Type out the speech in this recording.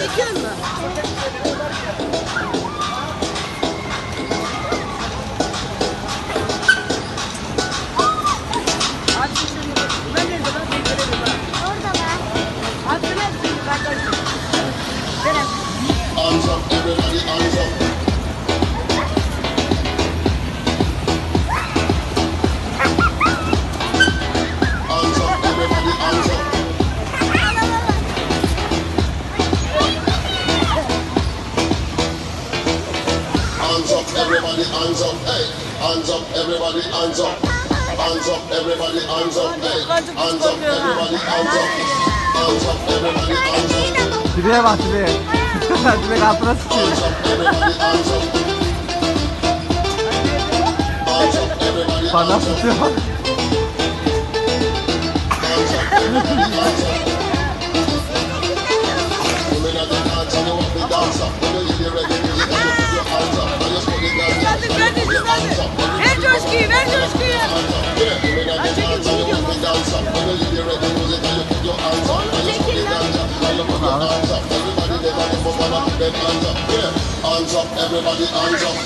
Çekiyor mu? Hands up, everybody, hands up. Hands up, everybody, hands up. Hands up, everybody, hands up. Hey, hands up, everybody, hands up. Hands up, everybody, hands up. Hey, hands up, everybody, hands up. Hands up, everybody, hands up. Direğe bak direğe. Direk altına sıçıyor. Hands up, everybody, hands up. Hands up, everybody, Bana hands up. sıçıyor. Hands up, everybody, hands up. Women at the dance and you want to dance up. When you hear the reggae music and you put your hands up. And you put the dance up. Put your hands up. Ver coşkuyu, ver coşkuyu. Yeah, women at the dance and you want to dance up. When you hear the reggae music and you put your hands up. And you put the dance up. And you put your hands up. Everybody they got to put them hands up. Yeah, hands up, everybody, hands up.